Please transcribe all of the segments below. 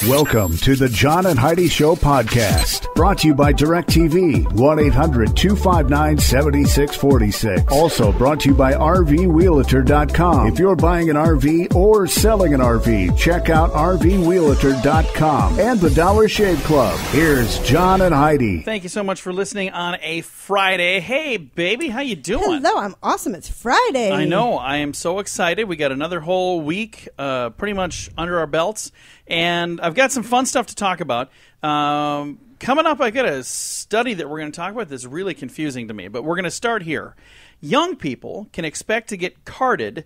Welcome to the John and Heidi Show podcast, brought to you by DirecTV, 1-800-259-7646. Also brought to you by RVWheelator.com. If you're buying an RV or selling an RV, check out RVWheelator.com and the Dollar Shave Club. Here's John and Heidi. Thank you so much for listening on a Friday. Hey, baby, how you doing? Hello, I'm awesome. It's Friday. I know. I am so excited. We got another whole week pretty much under our belts. And I've got some fun stuff to talk about. Coming up, I got a study that we're going to talk about that's really confusing to me, but we're going to start here. Young people can expect to get carded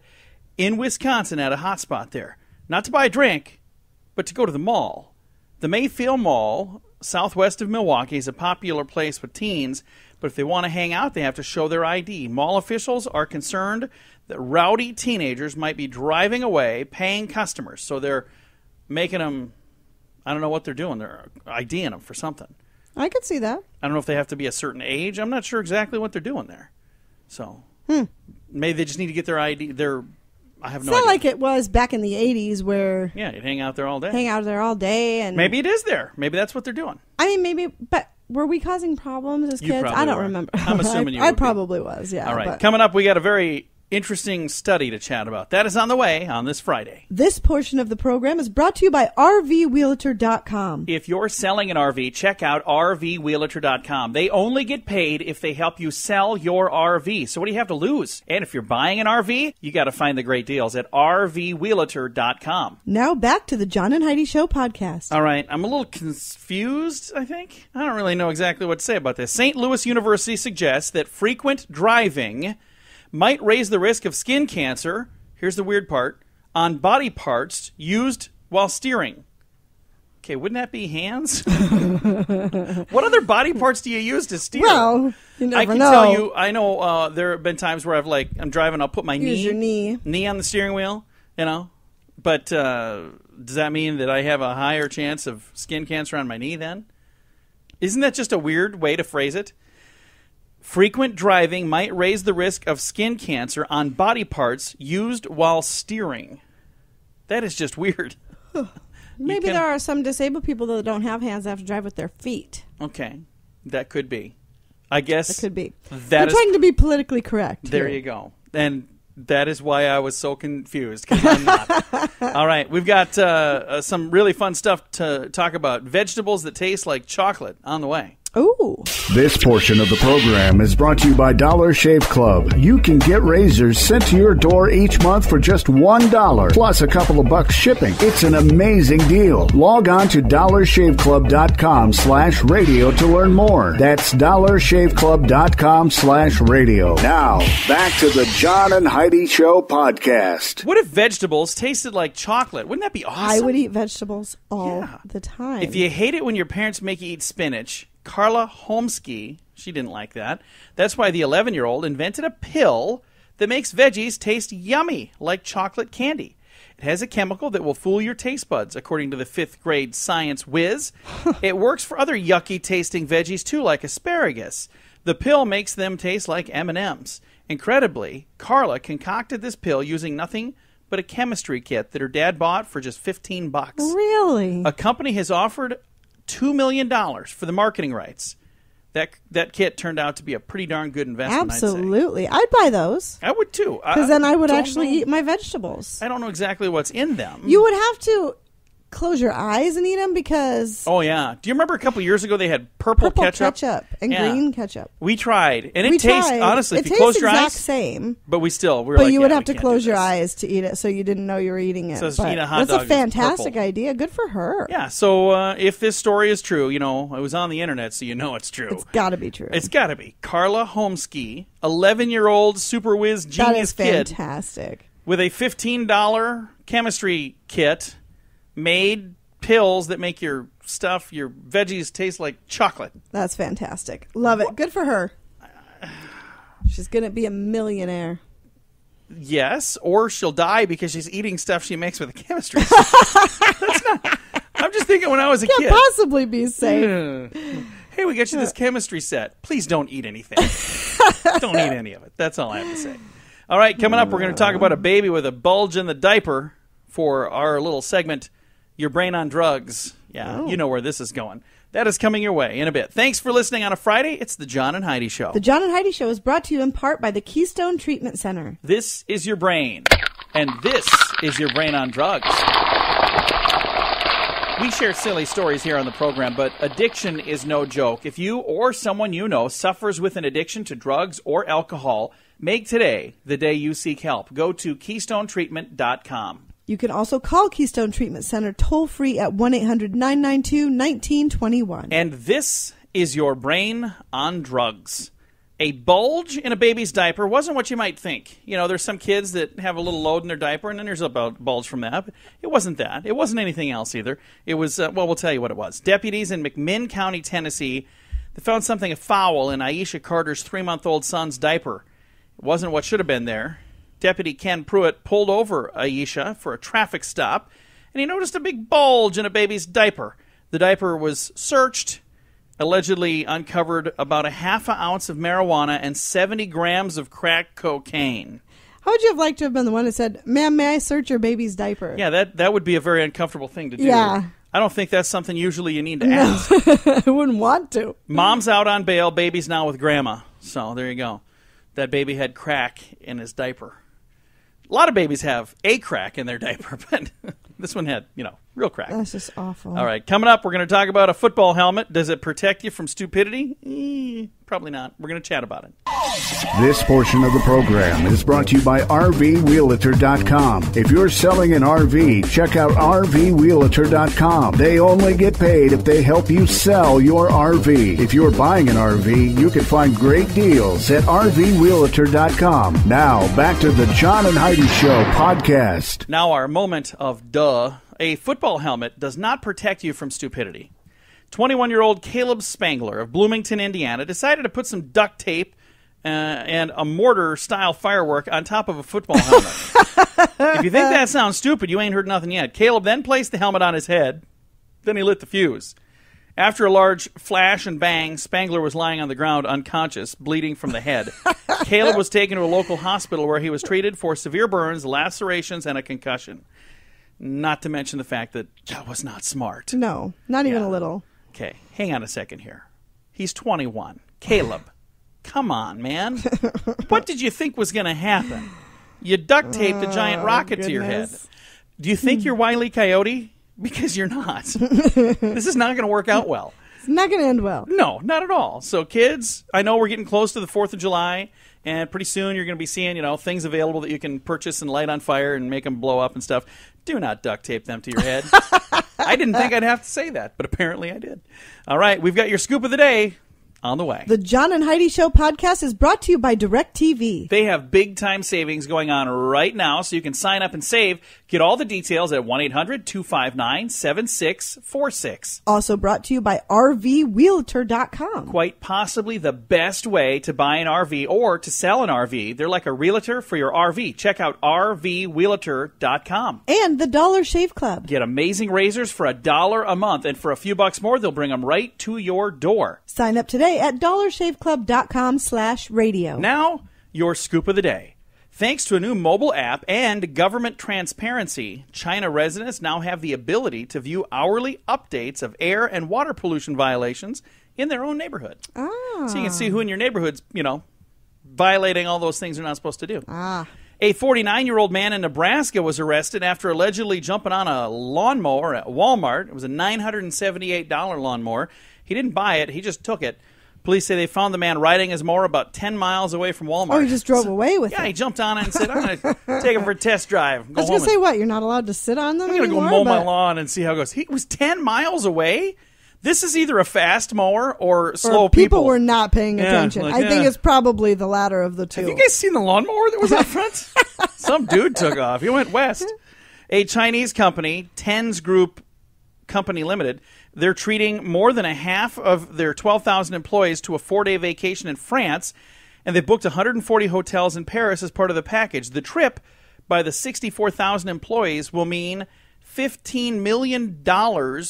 in Wisconsin at a hotspot there. Not to buy a drink, but to go to the mall. The Mayfield Mall, southwest of Milwaukee, is a popular place with teens, but if they want to hang out, they have to show their ID. Mall officials are concerned that rowdy teenagers might be driving away, paying customers, so they're making them, I don't know what they're doing. They're IDing them for something. I could see that. I don't know if they have to be a certain age. I'm not sure exactly what they're doing there. So maybe they just need to get their ID. I have no idea. It's not like it was back in the 80s where... Yeah, you'd hang out there all day. And maybe it is there. Maybe that's what they're doing. I mean, maybe, but were we causing problems as kids? I don't remember. I'm assuming you I probably was, yeah. All right. Coming up, we got a very interesting study to chat about. That is on the way on this Friday. This portion of the program is brought to you by RVWheelator.com. If you're selling an RV, check out RVWheelator.com. They only get paid if they help you sell your RV. So what do you have to lose? And if you're buying an RV, you got to find the great deals at RVWheelator.com. Now back to the John and Heidi Show podcast. All right. I'm a little confused, I think. I don't really know exactly what to say about this. St. Louis University suggests that frequent driving might raise the risk of skin cancer, here's the weird part, on body parts used while steering. Okay, wouldn't that be hands? What other body parts do you use to steer? Well, you never I can know. tell you, I know there have been times where I'm driving, I'll put my your knee on the steering wheel, But does that mean that I have a higher chance of skin cancer on my knee then? Isn't that just a weird way to phrase it? Frequent driving might raise the risk of skin cancer on body parts used while steering. That is just weird. Maybe there are some disabled people that don't have hands that have to drive with their feet. Okay. That could be. I guess. It could be. We're trying to be politically correct. There you go. And that is why I was so confused, because I'm not. All right. We've got some really fun stuff to talk about. Vegetables that taste like chocolate on the way. Ooh. This portion of the program is brought to you by Dollar Shave Club. You can get razors sent to your door each month for just $1, plus a couple of bucks shipping. It's an amazing deal. Log on to dollarshaveclub.com/radio to learn more. That's dollarshaveclub.com/radio. Now, back to the John and Heidi Show podcast. What if vegetables tasted like chocolate? Wouldn't that be awesome? I would eat vegetables all the time. If you hate it when your parents make you eat spinach, Carla Homsky, she didn't like that. That's why the 11-year-old invented a pill that makes veggies taste yummy, like chocolate candy. It has a chemical that will fool your taste buds, according to the 5th grade science whiz. It works for other yucky-tasting veggies, too, like asparagus. The pill makes them taste like M&Ms. Incredibly, Carla concocted this pill using nothing but a chemistry kit that her dad bought for just $15. Really? A company has offered $2 million for the marketing rights. That kit turned out to be a pretty darn good investment. Absolutely. I'd buy those. I would too. Because then I would actually eat my vegetables. I don't know exactly what's in them. You would have to close your eyes and eat them because... Oh, yeah. Do you remember a couple years ago they had purple ketchup? And green ketchup. We tried. And it tastes, honestly, if you close your eyes... It tastes the exact same. But we still... But you would have to close your eyes to eat it so you didn't know you were eating it. So eat a hot dog. That's a fantastic idea. Good for her. Yeah, so if this story is true, it was on the internet, so you know it's true. It's got to be true. It's got to be. Carla Homsky, 11-year-old super whiz genius kid. That is fantastic. With a $15 chemistry kit made pills that make your veggies taste like chocolate. That's fantastic. Love it. Good for her. She's going to be a millionaire. Yes, or she'll die because she's eating stuff she makes with a chemistry. That's not... I'm just thinking when I was a kid. Can't possibly be safe. Hey, we got you this chemistry set. Please don't eat anything. Don't eat any of it. That's all I have to say. All right, coming up, we're going to talk about a baby with a bulge in the diaper for our little segment, your brain on drugs. Yeah, you know where this is going. That is coming your way in a bit. Thanks for listening on a Friday. It's the John and Heidi Show. The John and Heidi Show is brought to you in part by the Keystone Treatment Center. This is your brain, and this is your brain on drugs. We share silly stories here on the program, but addiction is no joke. If you or someone you know suffers with an addiction to drugs or alcohol, make today the day you seek help. Go to KeystoneTreatment.com. You can also call Keystone Treatment Center toll-free at 1-800-992-1921. And this is your brain on drugs. A bulge in a baby's diaper wasn't what you might think. You know, there's some kids that have a little load in their diaper, and then there's a bulge from that. But it wasn't that. It wasn't anything else either. It was, we'll tell you what it was. Deputies in McMinn County, Tennessee, they found something foul in Aisha Carter's 3-month-old son's diaper. It wasn't what should have been there. Deputy Ken Pruitt pulled over Aisha for a traffic stop, and he noticed a big bulge in a baby's diaper. The diaper was searched, allegedly uncovered about a half an ounce of marijuana and 70 grams of crack cocaine. How would you have liked to have been the one that said, "Ma'am, may I search your baby's diaper?" Yeah, that would be a very uncomfortable thing to do. Yeah. I don't think that's something usually you need to ask. I wouldn't want to. Mom's out on bail, baby's now with grandma. So there you go. That baby had crack in his diaper. A lot of babies have a crack in their diaper, but this one had, real crack. That's just awful. All right, coming up, we're going to talk about a football helmet. Does it protect you from stupidity? Probably not. We're going to chat about it. This portion of the program is brought to you by RVWheelator.com. If you're selling an RV, check out RVWheelator.com. They only get paid if they help you sell your RV. If you're buying an RV, you can find great deals at RVWheelator.com. Now, back to the John and Heidi Show podcast. Now, our moment of duh. A football helmet does not protect you from stupidity. 21-year-old Caleb Spangler of Bloomington, Indiana, decided to put some duct tape and a mortar-style firework on top of a football helmet. If you think that sounds stupid, you ain't heard nothing yet. Caleb then placed the helmet on his head. Then he lit the fuse. After a large flash and bang, Spangler was lying on the ground unconscious, bleeding from the head. Caleb was taken to a local hospital where he was treated for severe burns, lacerations, and a concussion. Not to mention the fact that was not smart. No, not even a little. Okay, hang on a second here. He's 21. Caleb, come on, man. What did you think was going to happen? You duct taped a giant rocket to your head. Do you think you're Wile E. Coyote? Because you're not. This is not going to work out well. It's not going to end well. No, not at all. So, kids, I know we're getting close to the 4th of July, and pretty soon you're going to be seeing, things available that you can purchase and light on fire and make them blow up and stuff. Do not duct tape them to your head. I didn't think I'd have to say that, but apparently I did. All right, we've got your scoop of the day on the way. The John and Heidi Show podcast is brought to you by DirecTV. They have big-time savings going on right now, so you can sign up and save. Get all the details at 1-800-259-7646. Also brought to you by RVWheelator.com. Quite possibly the best way to buy an RV or to sell an RV. They're like a realtor for your RV. Check out RVWheelator.com. And the Dollar Shave Club. Get amazing razors for $1 a month, and for a few bucks more, they'll bring them right to your door. Sign up today at dollarshaveclub.com/radio. Now, your scoop of the day. Thanks to a new mobile app and government transparency, China residents now have the ability to view hourly updates of air and water pollution violations in their own neighborhood. So you can see who in your neighborhood's, violating all those things they're not supposed to do. A 49-year-old man in Nebraska was arrested after allegedly jumping on a lawnmower at Walmart. It was a $978 lawnmower. He didn't buy it. He just took it. Police say they found the man riding his mower about 10 miles away from Walmart. Oh, he just drove away with it. Yeah, he jumped on it and said, I'm going to take him for a test drive. I was going to say, what? You're not allowed to sit on them I'm going to go mow my lawn and see how it goes. He was 10 miles away? This is either a fast mower or slow people. People were not paying attention. I think it's probably the latter of the two. Have you guys seen the lawnmower that was out front? Some dude took off. He went west. A Chinese company, Tens Group Company Limited, they're treating more than a half of their 12,000 employees to a 4-day vacation in France, and they booked 140 hotels in Paris as part of the package. The trip by the 64,000 employees will mean $15 million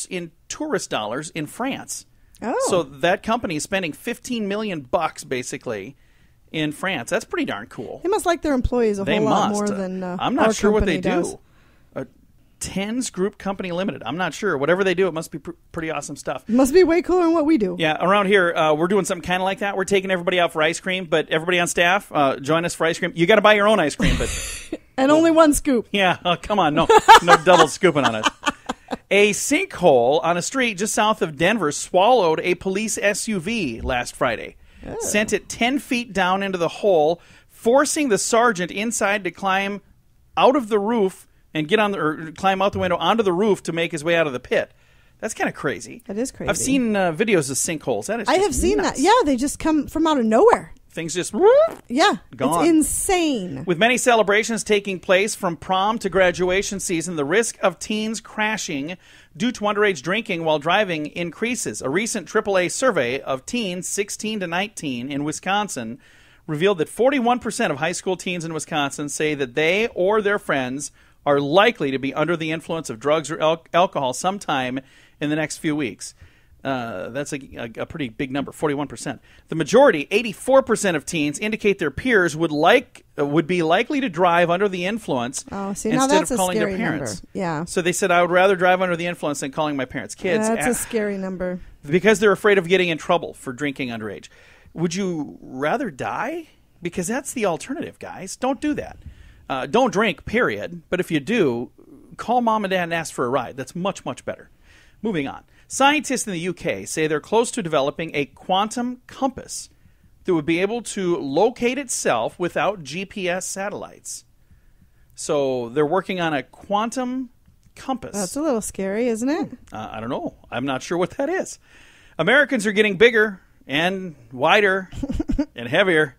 in tourist dollars in France. Oh. So that company is spending $15 million basically in France. That's pretty darn cool. They must like their employees a whole lot more than I'm not sure what they does. do. Tens Group Company Limited. I'm not sure. Whatever they do, it must be pretty awesome stuff. Must be way cooler than what we do. Yeah, around here, we're doing something kind of like that. We're taking everybody out for ice cream, but everybody on staff, join us for ice cream. You got to buy your own ice cream, but and only one scoop. Yeah, come on, no double scooping on us. A sinkhole on a street just south of Denver swallowed a police SUV last Friday. Oh. Sent it 10 feet down into the hole, forcing the sergeant inside to climb out of the roof and climb out the window onto the roof to make his way out of the pit. That's kind of crazy. That is crazy. I've seen videos of sinkholes. That is I have seen that. Yeah, they just come from out of nowhere. Things just gone. It's insane. With many celebrations taking place from prom to graduation season, the risk of teens crashing due to underage drinking while driving increases. A recent AAA survey of teens 16 to 19 in Wisconsin revealed that 41% of high school teens in Wisconsin say that they or their friends are likely to be under the influence of drugs or alcohol sometime in the next few weeks. That's a pretty big number, 41%. The majority, 84% of teens, indicate their peers would be likely to drive under the influence instead of calling their parents. Number. Yeah. So they said, I would rather drive under the influence than calling my parents. Kids, that's a scary number. Because they're afraid of getting in trouble for drinking underage. Would you rather die? Because that's the alternative, guys. Don't do that. Don't drink, period. But if you do, call mom and dad and ask for a ride. That's much, much better. Moving on. Scientists in the UK say they're close to developing a quantum compass that would be able to locate itself without GPS satellites. So they're working on a quantum compass. That's a little scary, isn't it? I don't know. I'm not sure what that is. Americans are getting bigger and wider and heavier.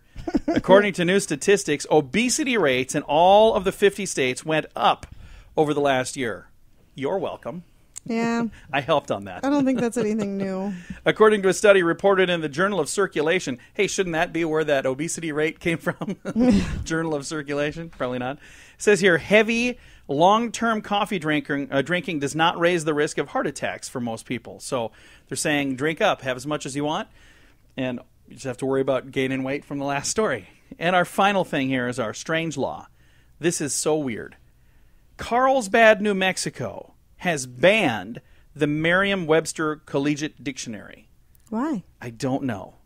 According to new statistics, obesity rates in all of the 50 states went up over the last year. You're welcome. Yeah. I helped on that. I don't think that's anything new. According to a study reported in the Journal of Circulation. Hey, shouldn't that be where that obesity rate came from? Journal of Circulation? Probably not. It says here, heavy, long-term coffee drinking does not raise the risk of heart attacks for most people. So they're saying drink up, have as much as you want, and you just have to worry about gaining weight from the last story. And our final thing here is our strange law. This is so weird. Carlsbad, New Mexico has banned the Merriam-Webster Collegiate Dictionary. Why? I don't know.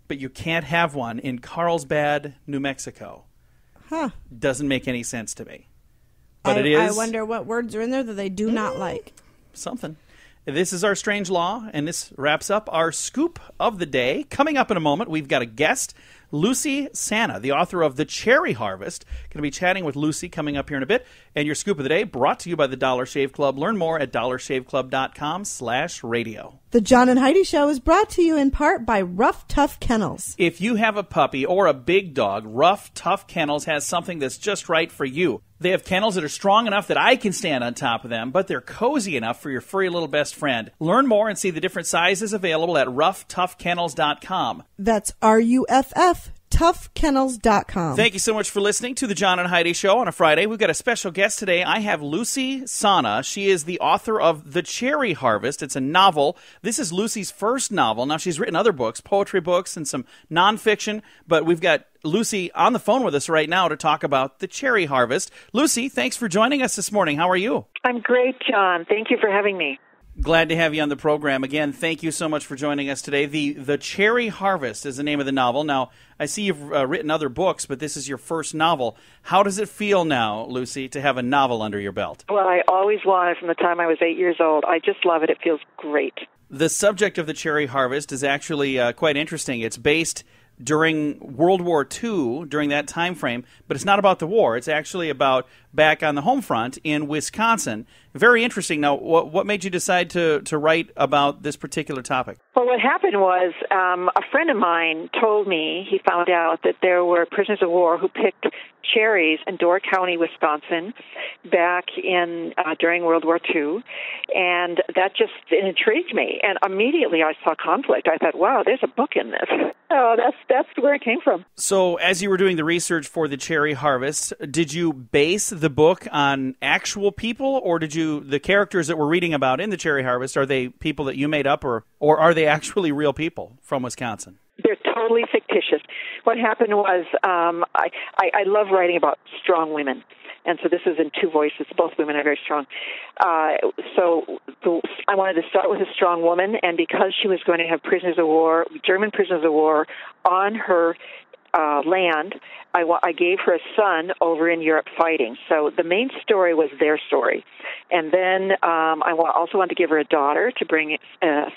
But you can't have one in Carlsbad, New Mexico. Huh. Doesn't make any sense to me. But it is. I wonder what words are in there that they do not like. Something. This is our strange law, and this wraps up our scoop of the day. Coming up in a moment, we've got a guest, Lucy Sanna, the author of The Cherry Harvest. Going to be chatting with Lucy coming up here in a bit. And your scoop of the day brought to you by the Dollar Shave Club. Learn more at dollarshaveclub.com/radio. The John and Heidi Show is brought to you in part by Rough Tough Kennels. If you have a puppy or a big dog, Rough Tough Kennels has something that's just right for you. They have kennels that are strong enough that I can stand on top of them, but they're cozy enough for your furry little best friend. Learn more and see the different sizes available at roughtoughkennels.com. That's RUFF. toughkennels.com. Thank you so much for listening to the John and Heidi Show on a Friday. We've got a special guest today. I have Lucy Sanna. She is the author of The Cherry Harvest. It's a novel. This is Lucy's first novel. Now, she's written other books, poetry books and some nonfiction, but we've got Lucy on the phone with us right now to talk about The Cherry Harvest. Lucy, thanks for joining us this morning. How are you? I'm great, John. Thank you for having me. Glad to have you on the program. Again, thank you so much for joining us today. The Cherry Harvest is the name of the novel. Now, I see you've written other books, but this is your first novel. How does it feel now, Lucy, to have a novel under your belt? Well, I always wanted from the time I was 8 years old. I just love it. It feels great. The subject of The Cherry Harvest is actually quite interesting. It's based during World War II, during that time frame, but it's not about the war. It's actually about back on the home front in Wisconsin. Very interesting. Now, what made you decide to write about this particular topic? Well, what happened was a friend of mine told me he found out that there were prisoners of war who picked cherries in Door County, Wisconsin, back in during World War II, and that just intrigued me. And immediately I saw conflict. I thought, wow, there's a book in this. Oh, that's where it came from. So, as you were doing the research for The Cherry Harvest, did you base the book on actual people, or the characters that we're reading about in The Cherry Harvest, are they people that you made up, or are they actually real people from Wisconsin? They're totally fictitious. What happened was I love writing about strong women. And so this is in two voices. Both women are very strong. So I wanted to start with a strong woman, and because she was going to have prisoners of war, German prisoners of war, on her land, I gave her a son over in Europe fighting. So the main story was their story. And then I also wanted to give her a daughter to bring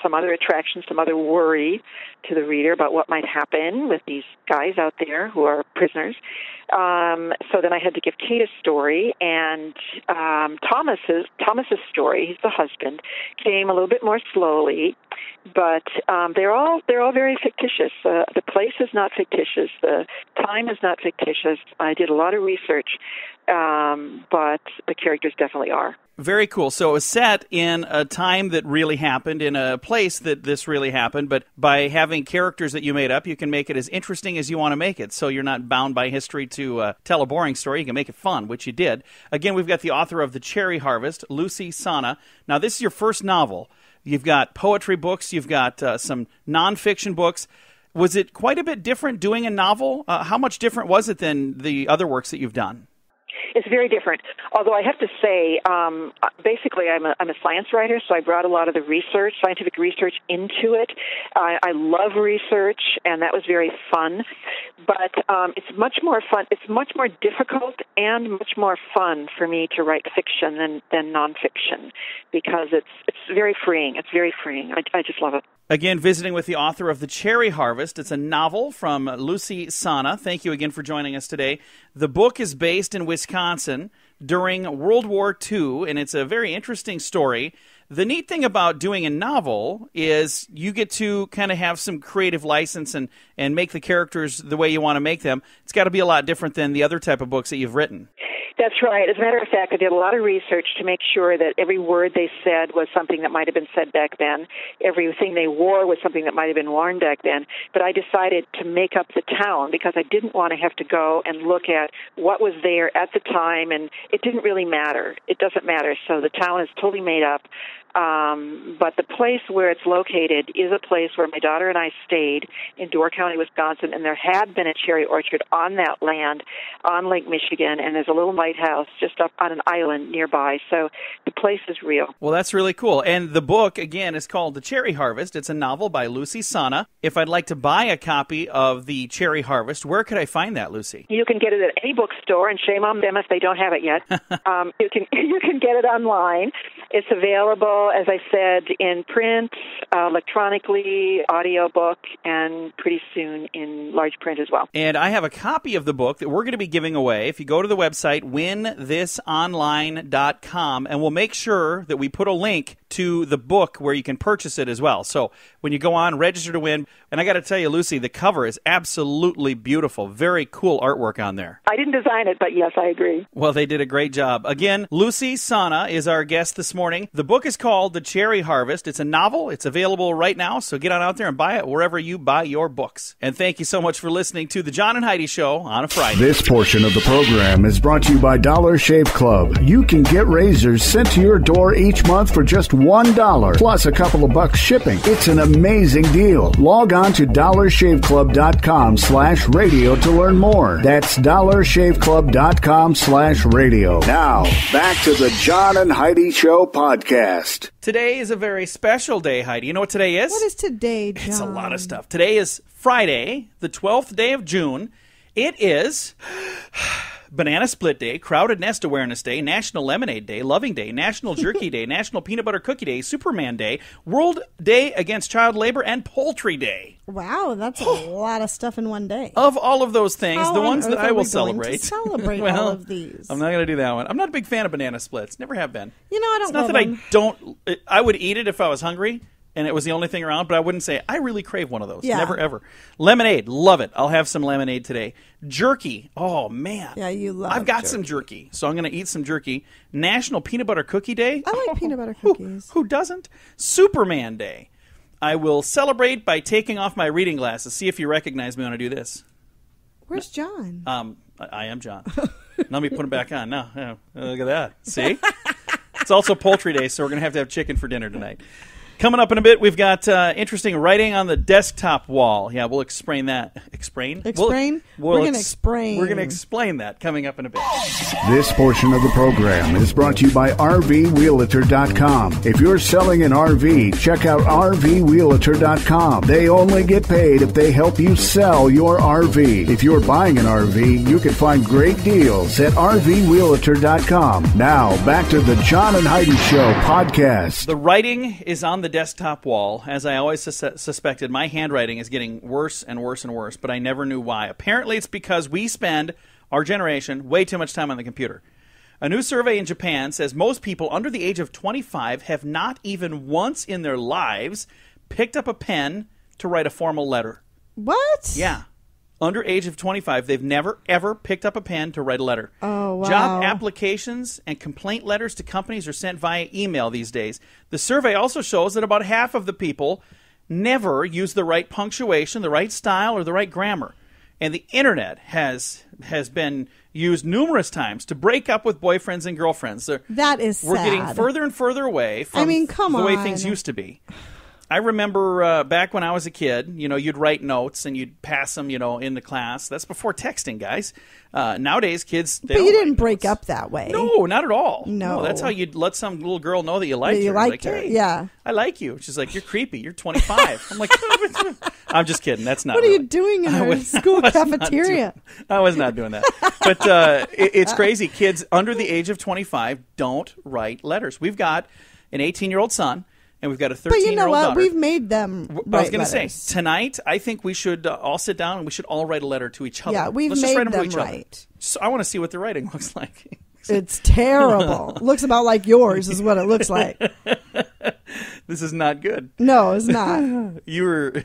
some other attraction, some other worry to the reader about what might happen with these guys out there who are prisoners. So then I had to give Kate a story, and Thomas's story, he's the husband, came a little bit more slowly, but they're all very fictitious. The place is not fictitious. The time is not fictitious. I did a lot of research, but the characters definitely are. Very cool. So it was set in a time that really happened, in a place that this really happened, but by having characters that you made up, you can make it as interesting as you want to make it. So you're not bound by history to tell a boring story. You can make it fun, which you did. Again, we've got the author of The Cherry Harvest, Lucy Sanna. Now, this is your first novel. You've got poetry books. You've got some nonfiction books. Was it quite a bit different doing a novel? How much different was it than the other works that you've done? It's very different. Although I have to say, basically, I'm a science writer, so I brought a lot of the research, scientific research, into it. I love research, and that was very fun. But it's much more fun. It's much more difficult and much more fun for me to write fiction than nonfiction, because it's very freeing. It's very freeing. I just love it. Again, visiting with the author of The Cherry Harvest. It's a novel from Lucy Sanna. Thank you again for joining us today. The book is based in Wisconsin during World War II, and it's a very interesting story. The neat thing about doing a novel is you get to kind of have some creative license and make the characters the way you want to make them. It's got to be a lot different than the other type of books that you've written. That's right. As a matter of fact, I did a lot of research to make sure that every word they said was something that might have been said back then. Everything they wore was something that might have been worn back then. But I decided to make up the town because I didn't want to have to go and look at what was there at the time, and it didn't really matter. It doesn't matter. So the town is totally made up. But the place where it's located is a place where my daughter and I stayed in Door County, Wisconsin, and there had been a cherry orchard on that land on Lake Michigan, and there's a little lighthouse just up on an island nearby. So the place is real. Well, that's really cool. And the book, again, is called The Cherry Harvest. It's a novel by Lucy Sanna. If I'd like to buy a copy of The Cherry Harvest, where could I find that, Lucy? You can get it at any bookstore, and shame on them if they don't have it yet. You can get it online. It's available, as I said, in print, electronically, audiobook, and pretty soon in large print as well. And I have a copy of the book that we're going to be giving away. If you go to the website, winthisonline.com, and we'll make sure that we put a link to the book where you can purchase it as well. So when you go on, register to win. And I got to tell you, Lucy, the cover is absolutely beautiful. Very cool artwork on there. I didn't design it, but yes, I agree. Well, they did a great job. Again, Lucy Sanna is our guest this morning. The book is called The Cherry Harvest. It's a novel. It's available right now, so get on out there and buy it wherever you buy your books. And thank you so much for listening to The John and Heidi Show on a Friday. This portion of the program is brought to you by Dollar Shave Club. You can get razors sent to your door each month for just $1, plus a couple of bucks shipping. It's an amazing deal. Log on to dollarshaveclub.com/radio to learn more. That's dollarshaveclub.com/radio. Now, back to the John and Heidi Show podcast. Today is a very special day, Heidi. You know what today is? What is today, John? It's a lot of stuff. Today is Friday, the 12th day of June. It is Banana Split Day, Crowded Nest Awareness Day, National Lemonade Day, Loving Day, National Jerky Day, National Peanut Butter Cookie Day, Superman Day, World Day Against Child Labor, and Poultry Day. Wow, that's a lot of stuff in one day. Of all of those things, How the on ones that earth I are will we going to celebrate. celebrate Well, all of these? I'm not going to do that one. I'm not a big fan of banana splits. Never have been. You know, I don't It's not love that them. I don't. I would eat it if I was hungry and it was the only thing around, but I wouldn't say, I really crave one of those. Yeah. Never, ever. Lemonade, love it. I'll have some lemonade today. Jerky, oh, man. Yeah, you love I've got jerky. some jerky, so I'm going to eat some jerky. National Peanut Butter Cookie Day. I like peanut butter cookies. Who doesn't? Superman Day. I will celebrate by taking off my reading glasses. See if you recognize me when I do this. Where's John? I am John. Let me put them back on. No, yeah, look at that. See? It's also Poultry Day, so we're going to have chicken for dinner tonight. Coming up in a bit, we've got interesting writing on the desktop wall. Yeah, we'll explain that. Explain? Explain? We're going to explain. We're going to explain that coming up in a bit. This portion of the program is brought to you by RVWheelator.com. If you're selling an RV, check out RVWheelator.com. They only get paid if they help you sell your RV. If you're buying an RV, you can find great deals at RVWheelator.com. Now, back to the John and Heidi Show podcast. The writing is on the desktop wall. As I always suspected, my handwriting is getting worse and worse and worse, but I never knew why. Apparently, it's because we spend, our generation, way too much time on the computer. A new survey in Japan says most people under the age of 25 have not even once in their lives picked up a pen to write a formal letter. What? Yeah. Under age of 25, they've never, ever picked up a pen to write a letter. Oh, wow. Job applications and complaint letters to companies are sent via email these days. The survey also shows that about half of the people never use the right punctuation, the right style, or the right grammar. And the internet has been used numerous times to break up with boyfriends and girlfriends. That is sad. We're getting further and further away from the way things used to be. I remember back when I was a kid, you'd write notes and you'd pass them, in the class. That's before texting, guys. Nowadays, kids, they don't. But you didn't break up that way. No, not at all. No. That's how you'd let some little girl know that you liked her. You liked her, hey, yeah. I like you. She's like, you're creepy. You're 25. I'm like, I'm just kidding. That's not What really. are you doing in our school cafeteria? I was not doing that. But it's crazy. Kids under the age of 25 don't write letters. We've got an 18-year-old son. And we've got a 13-year-old daughter. But you know what? We've made them write I was going to letters. say, tonight, I think we should all sit down and we should all write a letter to each other. Yeah, we've Let's made just write them to each write. Other. So I want to see what the writing looks like. It's terrible. Looks about like yours is what it looks like. This is not good. No, it's not. You were...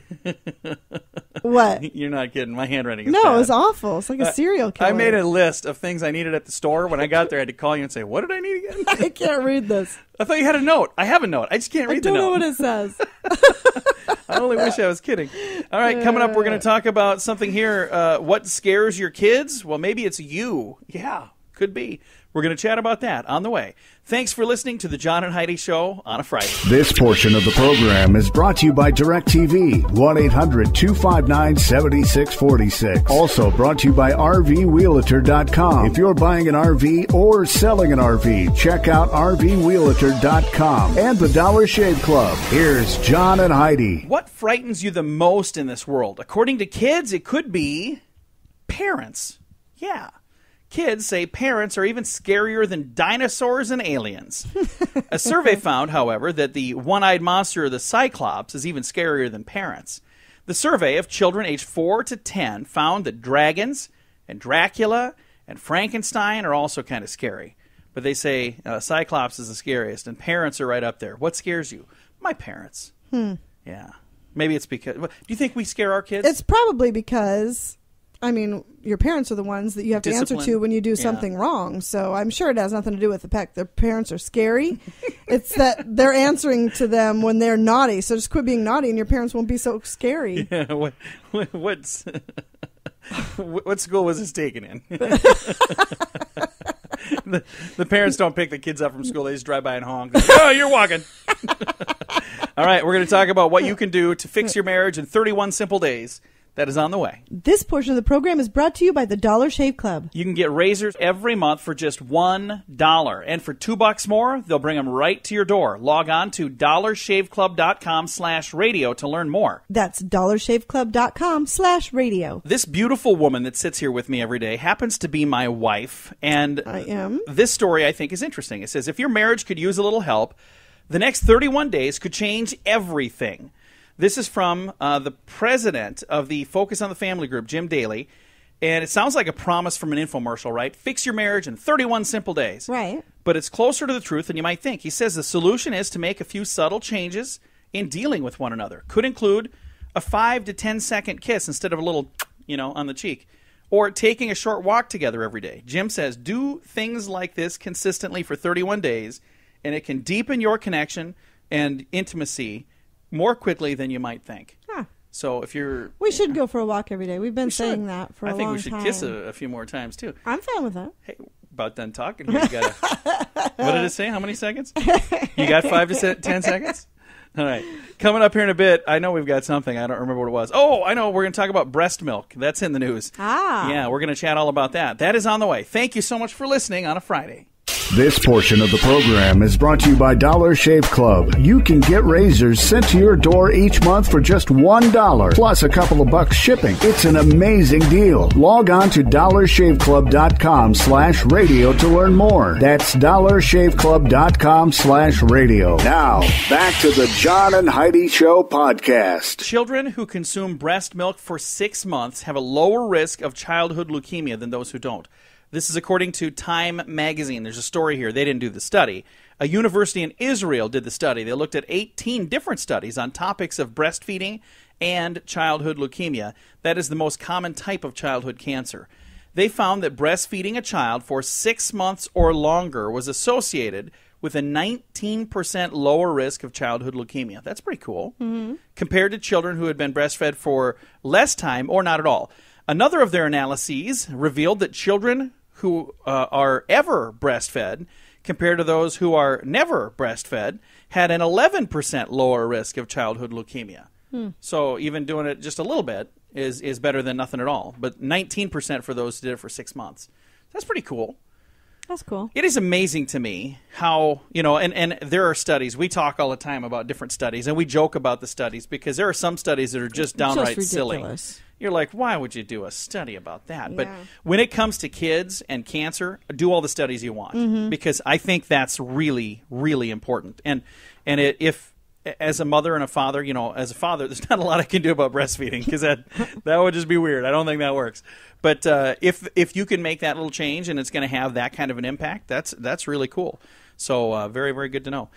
What? You're not kidding. My handwriting is bad. It's awful. It's like a serial killer. I made a list of things I needed at the store. When I got there, I had to call you and say, what did I need again? I can't read this. I thought you had a note. I have a note. I just can't read the note. I don't know what it says. I only wish I was kidding. All right, coming up, we're going to talk about something here. What scares your kids? Well, maybe it's you. Yeah, could be. We're going to chat about that on the way. Thanks for listening to the John and Heidi Show on a Friday. This portion of the program is brought to you by DirecTV, 1-800-259-7646. Also brought to you by RVWheelator.com. If you're buying an RV or selling an RV, check out RVWheelator.com and the Dollar Shave Club. Here's John and Heidi. What frightens you the most in this world? According to kids, it could be parents. Yeah. Kids say parents are even scarier than dinosaurs and aliens. A survey found, however, that the one-eyed monster, the Cyclops, is even scarier than parents. The survey of children aged 4 to 10 found that dragons and Dracula and Frankenstein are also kind of scary. But they say Cyclops is the scariest, and parents are right up there. What scares you? My parents. Yeah. Maybe it's because... Do you think we scare our kids? It's probably because... your parents are the ones that you have to answer to when you do something wrong. So I'm sure it has nothing to do with the fact their parents are scary. It's that they're answering to them when they're naughty. So just quit being naughty and your parents won't be so scary. Yeah, what school was this taken in? The parents don't pick the kids up from school. They just drive by and honk. Like, oh, you're walking. All right, we're going to talk about what you can do to fix your marriage in 31 simple days. That is on the way. This portion of the program is brought to you by the Dollar Shave Club. You can get razors every month for just $1. And for $2 more, they'll bring them right to your door. Log on to dollarshaveclub.com/radio to learn more. That's dollarshaveclub.com/radio. This beautiful woman that sits here with me every day happens to be my wife. And I am. This story, I think, is interesting. It says, if your marriage could use a little help, the next 31 days could change everything. This is from the president of the Focus on the Family group, Jim Daly. And it sounds like a promise from an infomercial, right? Fix your marriage in 31 simple days. Right. But it's closer to the truth than you might think. He says the solution is to make a few subtle changes in dealing with one another. Could include a 5 to 10 second kiss instead of a little, on the cheek. Or taking a short walk together every day. Jim says do things like this consistently for 31 days, and it can deepen your connection and intimacy more quickly than you might think. Huh. So if you're... We should go for a walk every day. We've been saying that for a long time. I think we should kiss a few more times, too. I'm fine with that. Hey, about done talking here. You got what did it say? How many seconds? You got 5 to 10 seconds? All right. Coming up here in a bit, I know we've got something. I don't remember what it was. Oh, I know. We're going to talk about breast milk. That's in the news. Yeah, we're going to chat all about that. That is on the way. Thank you so much for listening on a Friday. This portion of the program is brought to you by Dollar Shave Club. You can get razors sent to your door each month for just $1, plus a couple of bucks shipping. It's an amazing deal. Log on to dollarshaveclub.com/radio to learn more. That's dollarshaveclub.com/radio. Now, back to the John and Heidi Show podcast. Children who consume breast milk for 6 months have a lower risk of childhood leukemia than those who don't. This is according to Time magazine. There's a story here. They didn't do the study. A university in Israel did the study. They looked at 18 different studies on topics of breastfeeding and childhood leukemia. That is the most common type of childhood cancer. They found that breastfeeding a child for 6 months or longer was associated with a 19% lower risk of childhood leukemia. That's pretty cool. Mm-hmm. Compared to children who had been breastfed for less time or not at all. Another of their analyses revealed that children who are ever breastfed compared to those who are never breastfed had an 11% lower risk of childhood leukemia. So even doing it just a little bit is better than nothing at all. But 19% for those who did it for 6 months. That's pretty cool. That's cool. It is amazing to me how, and there are studies. We talk all the time about different studies, and we joke about the studies because there are some studies that are just downright silly. You're like, why would you do a study about that? Yeah. But when it comes to kids and cancer, do all the studies you want because I think that's really, really important. And if as a mother and a father, as a father, there's not a lot I can do about breastfeeding because that would just be weird. I don't think that works. But if you can make that little change and it's going to have that kind of an impact, that's really cool. So very, very good to know.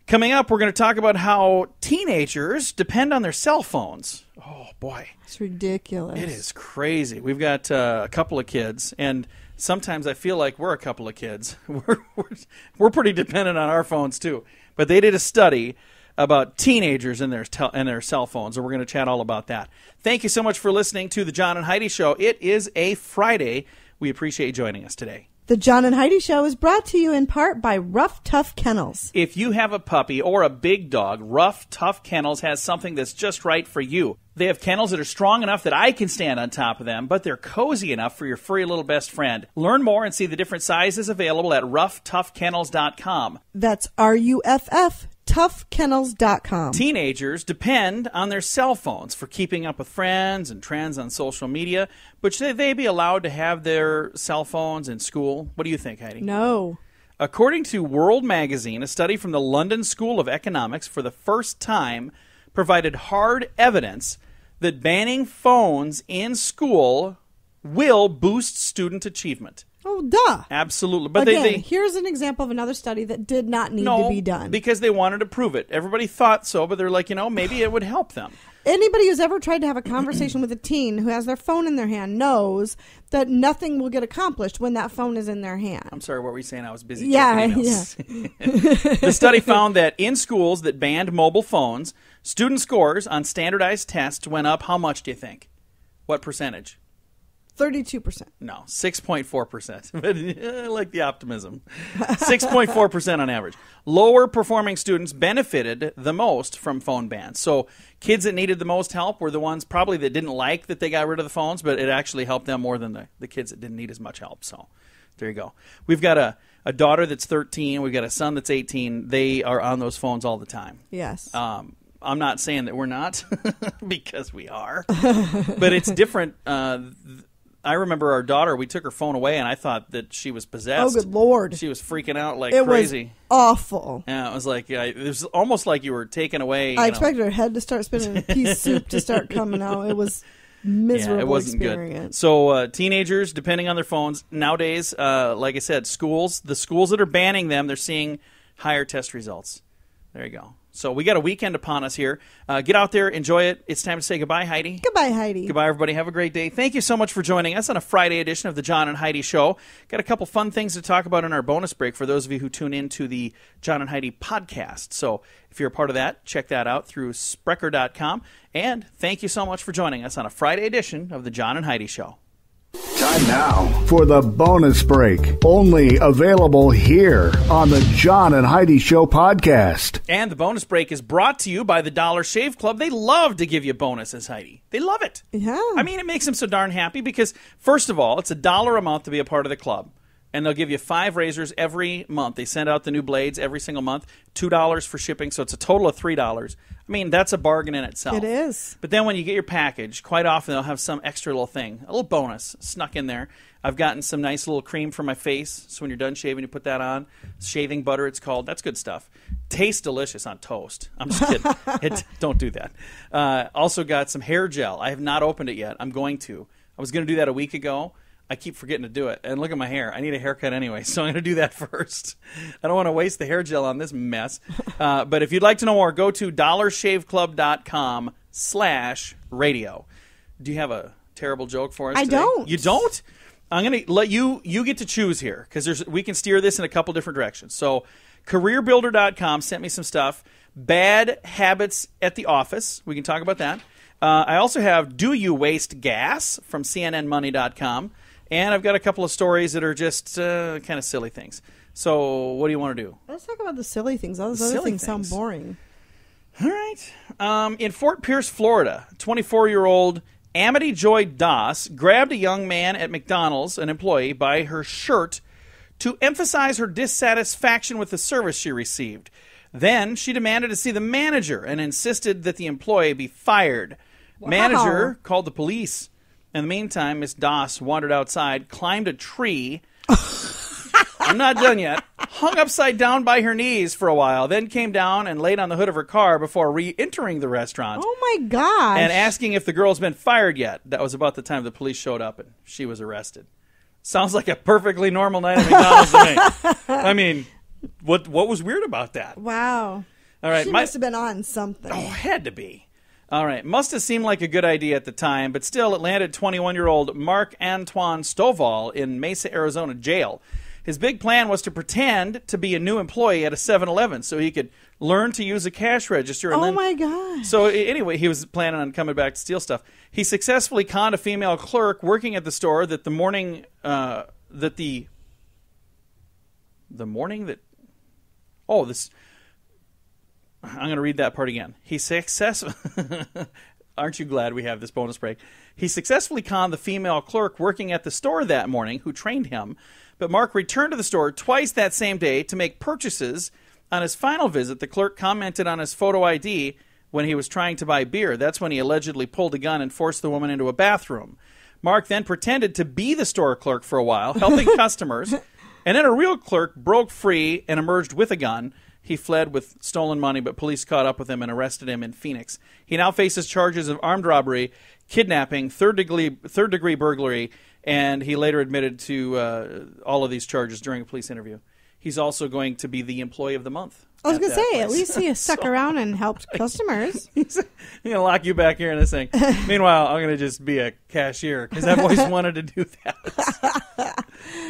Coming up, we're going to talk about how teenagers depend on their cell phones. Oh, boy. It's ridiculous. It is crazy. We've got a couple of kids, and sometimes I feel like we're a couple of kids. We're pretty dependent on our phones, too. But they did a study about teenagers and their cell phones, and we're going to chat all about that. Thank you so much for listening to the John and Heidi Show. It is a Friday. We appreciate you joining us today. The John and Heidi Show is brought to you in part by Rough Tough Kennels. If you have a puppy or a big dog, Rough Tough Kennels has something that's just right for you. They have kennels that are strong enough that I can stand on top of them, but they're cozy enough for your furry little best friend. Learn more and see the different sizes available at roughtoughkennels.com. That's RUFF. toughkennels.com. Teenagers depend on their cell phones for keeping up with friends and trends on social media, but should they be allowed to have their cell phones in school? What do you think, Heidi? No. According to World Magazine, a study from the London School of Economics for the first time provided hard evidence that banning phones in school will boost student achievement. Oh, duh. Absolutely. But again, here's an example of another study that did not need to be done. Because they wanted to prove it. Everybody thought so, but they're like, maybe it would help them. Anybody who's ever tried to have a conversation with a teen who has their phone in their hand knows that nothing will get accomplished when that phone is in their hand. I'm sorry, what were you saying? I was busy checking emails. Yeah. The study found that in schools that banned mobile phones, student scores on standardized tests went up. How much do you think? What percentage? 32%. No, 6.4%. But I like the optimism. 6.4% on average. Lower performing students benefited the most from phone bans. So kids that needed the most help were the ones probably that didn't like that they got rid of the phones, but it actually helped them more than the kids that didn't need as much help. So there you go. We've got a daughter that's 13. We've got a son that's 18. They are on those phones all the time. Yes. I'm not saying that we're not because we are, but it's different. I remember our daughter, we took her phone away, and I thought that she was possessed. Oh, good Lord. She was freaking out like crazy. It was awful. Yeah, it was like, it was almost like you were taken away. I expected her head to start spinning and pea soup to start coming out. It was miserable. Yeah, it wasn't experience. Good. So teenagers, depending on their phones, nowadays, like I said, the schools that are banning them, they're seeing higher test results. There you go. So we got a weekend upon us here. Get out there, enjoy it. It's time to say goodbye, Heidi. Goodbye, Heidi. Goodbye, everybody. Have a great day. Thank you so much for joining us on a Friday edition of the John and Heidi Show. Got a couple fun things to talk about in our bonus break for those of you who tune in to the John and Heidi podcast. So if you're a part of that, check that out through Sprecher.com. And thank you so much for joining us on a Friday edition of the John and Heidi Show. Time now for the bonus break. Only available here on the John and Heidi Show podcast. And the bonus break is brought to you by the Dollar Shave Club. They love to give you bonuses, Heidi. They love it. Yeah. I mean, it makes them so darn happy because, first of all, it's $1 a month to be a part of the club. And they'll give you 5 razors every month. They send out the new blades every single month, $2 for shipping, so it's a total of $3. I mean, that's a bargain in itself. It is. But then when you get your package, quite often they'll have some extra little thing, a little bonus snuck in there. I've gotten some nice little cream for my face, so when you're done shaving, you put that on. Shaving butter, it's called. That's good stuff. Tastes delicious on toast. I'm just kidding. Don't do that. Also got some hair gel. I have not opened it yet. I'm going to. I was going to do that a week ago. I keep forgetting to do it. And look at my hair. I need a haircut anyway, so I'm going to do that first. I don't want to waste the hair gel on this mess. But if you'd like to know more, go to dollarshaveclub.com/radio. Do you have a terrible joke for us today? I don't. You don't? I'm going to let you get to choose here because we can steer this in a couple different directions. So careerbuilder.com sent me some stuff. Bad habits at the office. We can talk about that. I also have Do You Waste Gas from cnnmoney.com. And I've got a couple of stories that are just kind of silly things. So what do you want to do? Let's talk about the silly things. All those other things sound boring. All right. In Fort Pierce, Florida, 24-year-old Amity Joy Doss grabbed a young man at McDonald's, an employee, by her shirt to emphasize her dissatisfaction with the service she received. Then she demanded to see the manager and insisted that the employee be fired. Wow. Manager called the police. In the meantime, Miss Doss wandered outside, climbed a tree. I'm not done yet. Hung upside down by her knees for a while, then came down and laid on the hood of her car before re-entering the restaurant. Oh, my gosh. And asking if the girl's been fired yet. That was about the time the police showed up and she was arrested. Sounds like a perfectly normal night at McDonald's to me. I mean, what was weird about that? Wow. All right, she must have been on something. Oh, had to be. All right. Must have seemed like a good idea at the time, but still it landed 21-year-old Mark Antoine Stovall in Mesa, Arizona jail. His big plan was to pretend to be a new employee at a 7-Eleven so he could learn to use a cash register. And my gosh. So anyway, he was planning on coming back to steal stuff. He successfully conned a female clerk working at the store that I'm going to read that part again. Aren't you glad we have this bonus break? He successfully conned the female clerk working at the store that morning who trained him, but Mark returned to the store twice that same day to make purchases. On his final visit, the clerk commented on his photo ID when he was trying to buy beer. That's when he allegedly pulled a gun and forced the woman into a bathroom. Mark then pretended to be the store clerk for a while, helping customers, and then a real clerk broke free and emerged with a gun. He fled with stolen money, but police caught up with him and arrested him in Phoenix. He now faces charges of armed robbery, kidnapping, third-degree burglary, and he later admitted to all of these charges during a police interview. He's also going to be the Employee of the Month. I was going to say, at least he stuck around and helped customers. He's going to lock you back here in this thing. Meanwhile, I'm going to just be a cashier because I've always wanted to do that.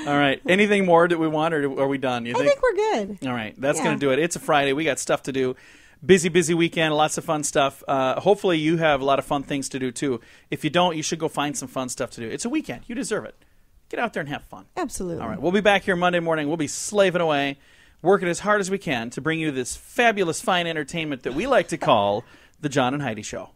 All right. Anything more that we want, or are we done? I think we're good. All right. That's going to do it. It's a Friday. We got stuff to do. Busy weekend. Lots of fun stuff. Hopefully you have a lot of fun things to do, too. If you don't, you should go find some fun stuff to do. It's a weekend. You deserve it. Get out there and have fun. Absolutely. All right. We'll be back here Monday morning. We'll be slaving away, working as hard as we can to bring you this fabulous, fine entertainment that we like to call the John and Heidi Show.